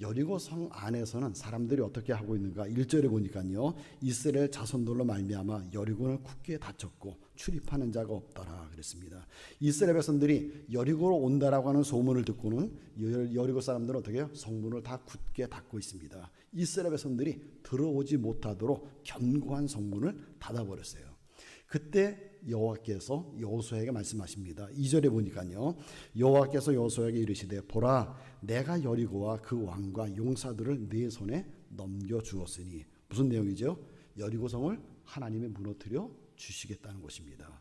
여리고 성 안에서는 사람들이 어떻게 하고 있는가? 1절에 보니까요, 이스라엘 자손들로 말미암아 여리고는 굳게 닫혔고 출입하는 자가 없더라 그랬습니다. 이스라엘 백성들이 여리고로 온다라고 하는 소문을 듣고는 여리고 사람들은 어떻게 해요? 성문을 다 굳게 닫고 있습니다. 이스라엘 백성들이 들어오지 못하도록 견고한 성문을 닫아버렸어요. 그때 여호와께서 여호수아에게 말씀하십니다. 2절에 보니까요, 여호와께서 여호수아에게 이르시되 보라, 내가 여리고와 그 왕과 용사들을 네 손에 넘겨주었으니, 무슨 내용이죠? 여리고성을 하나님이 무너뜨려 주시겠다는 것입니다.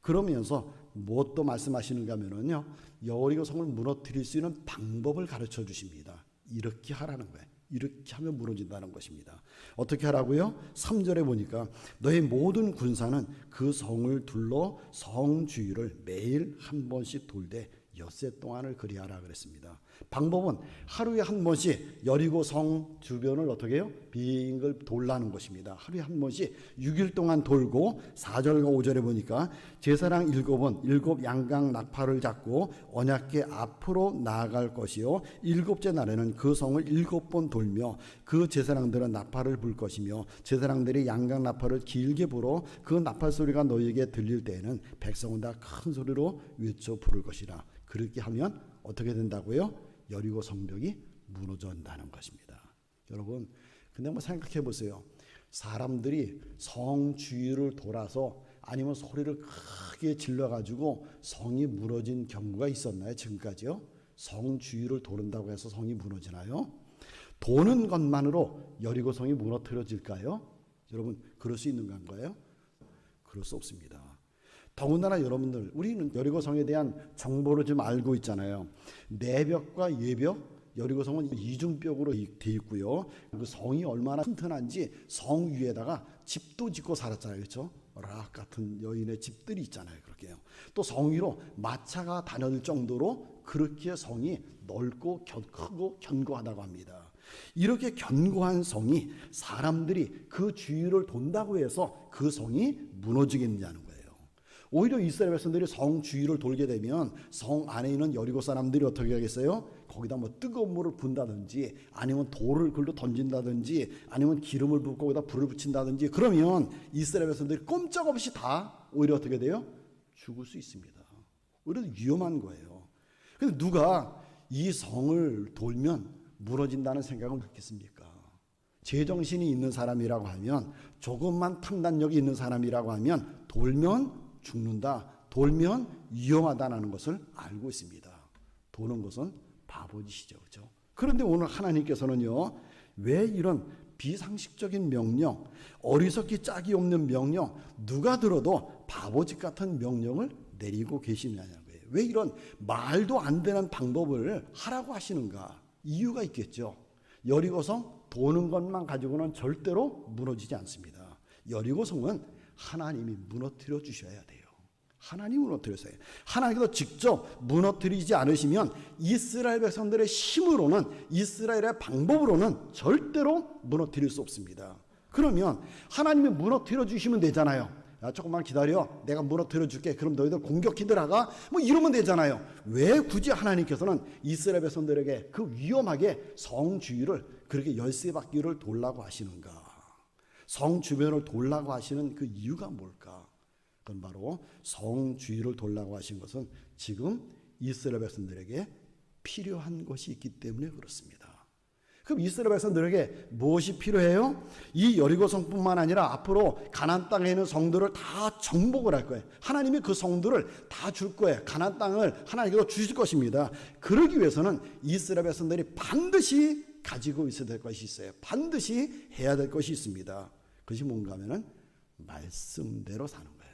그러면서 무엇도 말씀하시는가 하면요, 여리고성을 무너뜨릴 수 있는 방법을 가르쳐 주십니다. 이렇게 하라는 거예요. 이렇게 하면 무너진다는 것입니다. 어떻게 하라고요? 3절에 보니까 너의 모든 군사는 그 성을 둘러 성 주위를 매일 한 번씩 돌되 엿새 동안을 그리하라 그랬습니다. 방법은 하루에 한 번씩 여리고 성 주변을 어떻게 해요? 빙글 돌라는 것입니다. 하루에 한 번씩 6일 동안 돌고, 4절과 5절에 보니까 제사장 7은 7 양강 나팔을 잡고 언약궤 앞으로 나아갈 것이요, 7째 날에는 그 성을 7번 돌며 그 제사장들은 나팔을 불 것이며, 제사장들이 양강 나팔을 길게 불어 그 나팔 소리가 너희에게 들릴 때에는 백성은 다 큰 소리로 외쳐 부를 것이라. 그렇게 하면 어떻게 된다고요? 여리고 성벽이 무너진다는 것입니다. 여러분, 근데 한번 생각해 보세요. 사람들이 성 주위를 돌아서 아니면 소리를 크게 질러가지고 성이 무너진 경우가 있었나요? 지금까지요? 성 주위를 도른다고 해서 성이 무너지나요? 도는 것만으로 여리고 성이 무너뜨려질까요? 여러분, 그럴 수 있는 건가요? 그럴 수 없습니다. 더군다나 여러분들, 우리는 여리고성에 대한 정보를 좀 알고 있잖아요. 내벽과 예벽, 여리고성은 이중벽으로 돼 있고요. 그 성이 얼마나 튼튼한지 성 위에다가 집도 짓고 살았잖아요. 그렇죠? 락 같은 여인의 집들이 있잖아요. 그렇게요. 또 성 위로 마차가 다닐 정도로 그렇게 성이 넓고 크고 견고하다고 합니다. 이렇게 견고한 성이 사람들이 그 주위를 돈다고 해서 그 성이 무너지겠냐는 거예요. 오히려 이스라엘 백성들이 성 주위를 돌게 되면 성 안에 있는 여리고 사람들이 어떻게 하겠어요? 거기다 뭐 뜨거운 물을 붓는다든지, 아니면 돌을 글로 던진다든지, 아니면 기름을 붓고 거기다 불을 붙인다든지, 그러면 이스라엘 백성들이 꼼짝없이 다 오히려 어떻게 돼요? 죽을 수 있습니다. 오히려 위험한 거예요. 근데 누가 이 성을 돌면 무너진다는 생각을 갖겠습니까? 제정신이 있는 사람이라고 하면, 조금만 판단력이 있는 사람이라고 하면 돌면 죽는다, 돌면 위험하다는 것을 알고 있습니다. 도는 것은 바보짓이죠. 그렇죠? 그런데 오늘 하나님께서는요, 왜 이런 비상식적인 명령, 어리석기 짝이 없는 명령, 누가 들어도 바보짓 같은 명령을 내리고 계시냐는 거예요. 왜 이런 말도 안 되는 방법을 하라고 하시는가? 이유가 있겠죠. 여리고성 도는 것만 가지고는 절대로 무너지지 않습니다. 여리고성은 하나님이 무너뜨려 주셔야 돼요. 하나님이 무너뜨렸어요. 하나님께서 직접 무너뜨리지 않으시면 이스라엘 백성들의 힘으로는, 이스라엘의 방법으로는 절대로 무너뜨릴 수 없습니다. 그러면 하나님이 무너뜨려 주시면 되잖아요. 야, 조금만 기다려, 내가 무너뜨려 줄게. 그럼 너희들 공격해 들어가, 뭐 이러면 되잖아요. 왜 굳이 하나님께서는 이스라엘 백성들에게 그 위험하게 성 주위를 그렇게 열세 바퀴를 돌라고 하시는가? 성 주변을 돌라고 하시는 그 이유가 뭘까? 그건 바로 성 주위를 돌라고 하신 것은 지금 이스라엘 백성들에게 필요한 것이 있기 때문에 그렇습니다. 그럼 이스라엘 백성들에게 무엇이 필요해요? 이 여리고성뿐만 아니라 앞으로 가나안 땅에 있는 성들을 다 정복을 할 거예요. 하나님이 그 성들을 다 줄 거예요. 가나안 땅을 하나님께서 주실 것입니다. 그러기 위해서는 이스라엘 백성들이 반드시 가지고 있어야 될 것이 있어요. 반드시 해야 될 것이 있습니다. 그것이 뭔가 하면은 말씀대로 사는 거예요.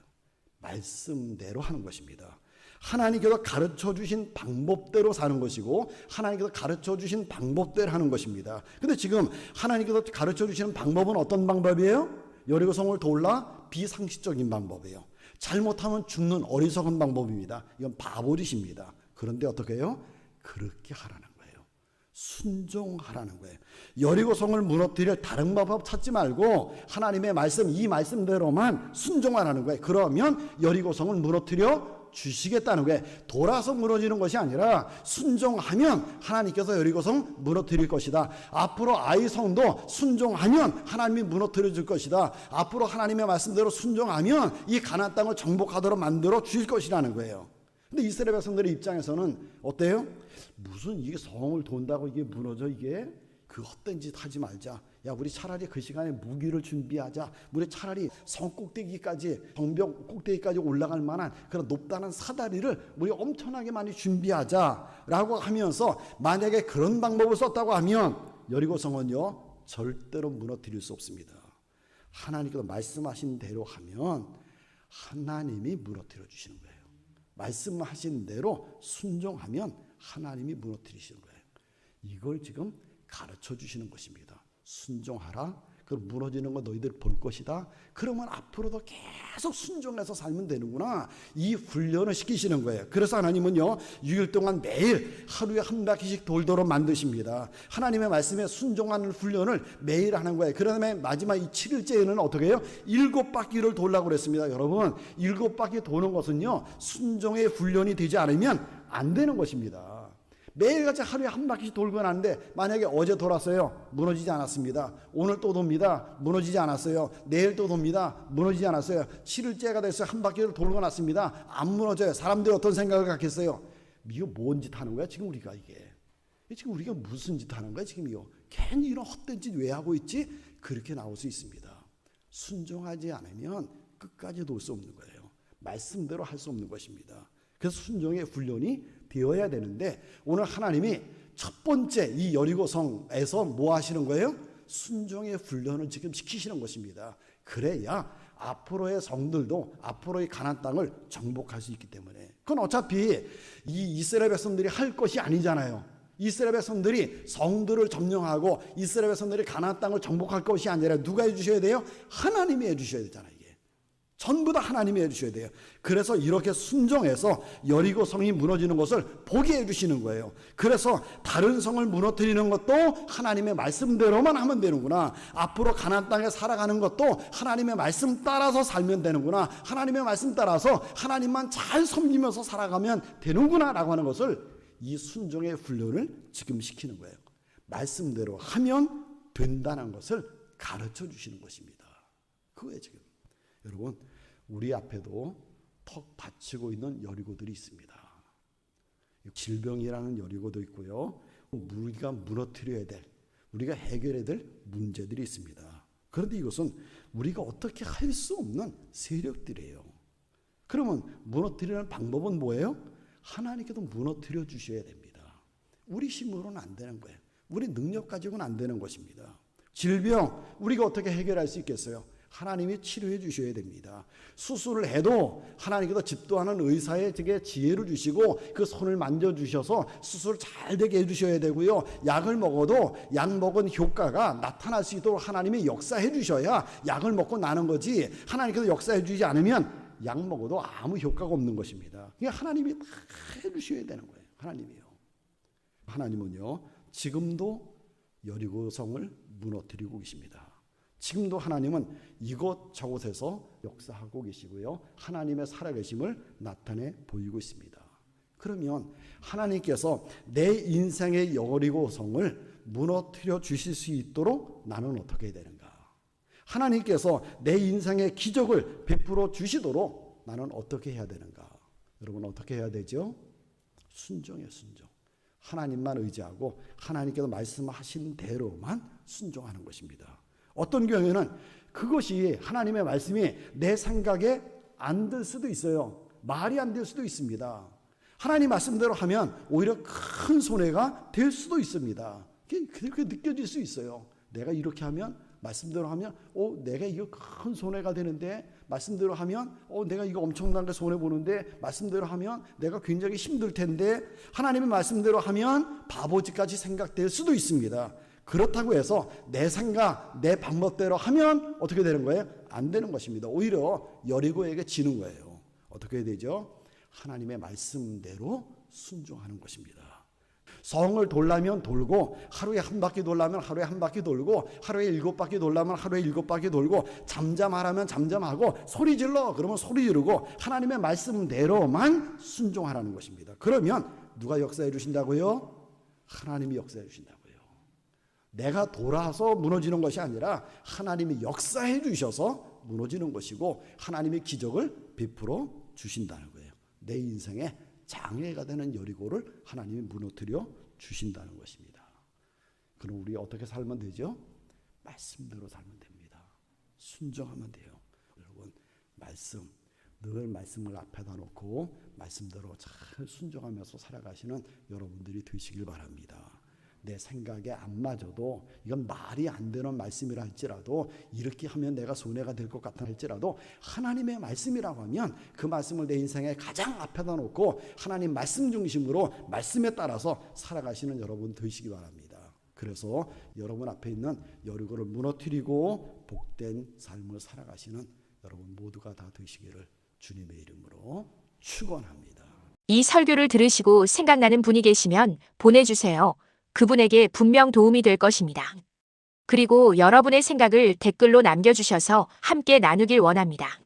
말씀대로 하는 것입니다. 하나님께서 가르쳐 주신 방법대로 사는 것이고, 하나님께서 가르쳐 주신 방법대로 하는 것입니다. 근데 지금 하나님께서 가르쳐 주시는 방법은 어떤 방법이에요? 여리고성을 돌라 비상식적인 방법이에요. 잘못하면 죽는 어리석은 방법입니다. 이건 바보짓입니다. 그런데 어떻게 해요? 그렇게 하라는 거예요. 순종하라는 거예요. 여리고성을 무너뜨릴 다른 방법 찾지 말고 하나님의 말씀, 이 말씀대로만 순종하라는 거예요. 그러면 여리고성을 무너뜨려 주시겠다는 거예요. 돌아서 무너지는 것이 아니라 순종하면 하나님께서 여리고성 무너뜨릴 것이다. 앞으로 아이성도 순종하면 하나님이 무너뜨려 줄 것이다. 앞으로 하나님의 말씀대로 순종하면 이 가나안 땅을 정복하도록 만들어 주실 것이라는 거예요. 근데 이스라엘 백성들의 입장에서는 어때요? 무슨 이게 성을 돈다고 이게 무너져, 이게? 그 헛된 짓 하지 말자. 야, 우리 차라리 그 시간에 무기를 준비하자. 우리 차라리 성 꼭대기까지, 성벽 꼭대기까지 올라갈 만한 그런 높다는 사다리를 우리 엄청나게 많이 준비하자라고 하면서, 만약에 그런 방법을 썼다고 하면 여리고성은요 절대로 무너뜨릴 수 없습니다. 하나님께서 말씀하신 대로 하면 하나님이 무너뜨려 주시는 거예요. 말씀하신 대로 순종하면 하나님이 무너뜨리시는 거예요. 이걸 지금 가르쳐 주시는 것입니다. 순종하라. 그럼 무너지는 거 너희들 볼 것이다. 그러면 앞으로도 계속 순종해서 살면 되는구나. 이 훈련을 시키시는 거예요. 그래서 하나님은요 6일 동안 매일 하루에 한 바퀴씩 돌도록 만드십니다. 하나님의 말씀에 순종하는 훈련을 매일 하는 거예요. 그다음에 마지막 이 7일째에는 어떻게 해요? 7바퀴를 돌라고 그랬습니다. 여러분, 7바퀴 도는 것은요 순종의 훈련이 되지 않으면 안 되는 것입니다. 매일같이 하루에 한 바퀴씩 돌고 나는데, 만약에 어제 돌았어요, 무너지지 않았습니다. 오늘 또 돕니다, 무너지지 않았어요. 내일 또 돕니다, 무너지지 않았어요. 7일째가 됐어요, 한 바퀴를 돌고 났습니다, 안 무너져요. 사람들이 어떤 생각을 갖겠어요? 이거 뭔 짓 하는 거야 지금 우리가? 이게 지금 우리가 무슨 짓 하는 거야 지금? 이거 괜히 이런 헛된 짓 왜 하고 있지? 그렇게 나올 수 있습니다. 순종하지 않으면 끝까지 놓을 수 없는 거예요. 말씀대로 할 수 없는 것입니다. 그래서 순종의 훈련이 되어야 되는데, 오늘 하나님이 첫 번째 이 여리고성에서 뭐 하시는 거예요? 순종의 훈련을 지금 시키시는 것입니다. 그래야 앞으로의 성들도 앞으로의 가나안 땅을 정복할 수 있기 때문에. 그건 어차피 이 이스라엘 백성들이 할 것이 아니잖아요. 이스라엘 백성들이 성들을 점령하고 이스라엘 백성들이 가나안 땅을 정복할 것이 아니라 누가 해주셔야 돼요? 하나님이 해주셔야 되잖아요. 전부 다 하나님이 해주셔야 돼요. 그래서 이렇게 순종해서 여리고 성이 무너지는 것을 보게 해주시는 거예요. 그래서 다른 성을 무너뜨리는 것도 하나님의 말씀대로만 하면 되는구나. 앞으로 가나안 땅에 살아가는 것도 하나님의 말씀 따라서 살면 되는구나. 하나님의 말씀 따라서 하나님만 잘 섬기면서 살아가면 되는구나 라고 하는 것을, 이 순종의 훈련을 지금 시키는 거예요. 말씀대로 하면 된다는 것을 가르쳐 주시는 것입니다. 그거예요 지금. 여러분, 우리 앞에도 턱 받치고 있는 여리고들이 있습니다. 질병이라는 여리고도 있고요. 우리가 무너뜨려야 될, 우리가 해결해야 될 문제들이 있습니다. 그런데 이것은 우리가 어떻게 할 수 없는 세력들이에요. 그러면 무너뜨리는 방법은 뭐예요? 하나님께서 무너뜨려 주셔야 됩니다. 우리 힘으로는 안 되는 거예요. 우리 능력 가지고는 안 되는 것입니다. 질병, 우리가 어떻게 해결할 수 있겠어요? 하나님이 치료해 주셔야 됩니다. 수술을 해도 하나님께서 집도하는 의사의 지혜를 주시고 그 손을 만져주셔서 수술 잘 되게 해주셔야 되고요. 약을 먹어도 약 먹은 효과가 나타날 수 있도록 하나님이 역사해 주셔야 약을 먹고 나는 거지, 하나님께서 역사해 주지 않으면 약 먹어도 아무 효과가 없는 것입니다. 그러니까 하나님이 다 해주셔야 되는 거예요. 하나님이요. 하나님은요 지금도 여리고성을 무너뜨리고 계십니다. 지금도 하나님은 이곳저곳에서 역사하고 계시고요. 하나님의 살아계심을 나타내 보이고 있습니다. 그러면 하나님께서 내 인생의 여리고성을 무너뜨려 주실 수 있도록 나는 어떻게 해야 되는가? 하나님께서 내 인생의 기적을 베풀어 주시도록 나는 어떻게 해야 되는가? 여러분 어떻게 해야 되죠? 순종이에요. 순종. 하나님만 의지하고 하나님께서 말씀하신 대로만 순종하는 것입니다. 어떤 경우에는 그것이 하나님의 말씀이 내 생각에 안 들 수도 있어요. 말이 안 될 수도 있습니다. 하나님 말씀대로 하면 오히려 큰 손해가 될 수도 있습니다. 그렇게 느껴질 수 있어요. 내가 이렇게 하면, 말씀대로 하면 내가 이거 큰 손해가 되는데, 말씀대로 하면 내가 이거 엄청나게 손해보는데, 말씀대로 하면 내가 굉장히 힘들 텐데, 하나님의 말씀대로 하면 바보짓까지 생각될 수도 있습니다. 그렇다고 해서 내 생각, 내 방법대로 하면 어떻게 되는 거예요? 안 되는 것입니다. 오히려 여리고에게 지는 거예요. 어떻게 해야 되죠? 하나님의 말씀대로 순종하는 것입니다. 성을 돌려면 돌고, 하루에 한 바퀴 돌려면 하루에 한 바퀴 돌고, 하루에 7바퀴 돌려면 하루에 7바퀴 돌고, 잠잠하라면 잠잠하고, 소리 질러 그러면 소리 지르고, 하나님의 말씀대로만 순종하라는 것입니다. 그러면 누가 역사해 주신다고요? 하나님이 역사해 주신다고요. 내가 돌아서 무너지는 것이 아니라 하나님이 역사해 주셔서 무너지는 것이고, 하나님의 기적을 베풀어 주신다는 거예요. 내 인생에 장애가 되는 여리고를 하나님이 무너뜨려 주신다는 것입니다. 그럼 우리 어떻게 살면 되죠? 말씀대로 살면 됩니다. 순종하면 돼요. 여러분, 늘 말씀을 앞에다 놓고 말씀대로 잘 순종하면서 살아가시는 여러분들이 되시길 바랍니다. 내 생각에 안 맞아도, 이건 말이 안 되는 말씀이라 할지라도, 이렇게 하면 내가 손해가 될 것 같다 할지라도, 하나님의 말씀이라고 하면 그 말씀을 내 인생에 가장 앞에다 놓고 하나님 말씀 중심으로 말씀에 따라서 살아가시는 여러분 되시기 바랍니다. 그래서 여러분 앞에 있는 여리고를 무너뜨리고 복된 삶을 살아가시는 여러분 모두가 다 되시기를 주님의 이름으로 축원합니다. 이 설교를 들으시고 생각나는 분이 계시면 보내주세요. 그분에게 분명 도움이 될 것입니다. 그리고 여러분의 생각을 댓글로 남겨주셔서 함께 나누길 원합니다.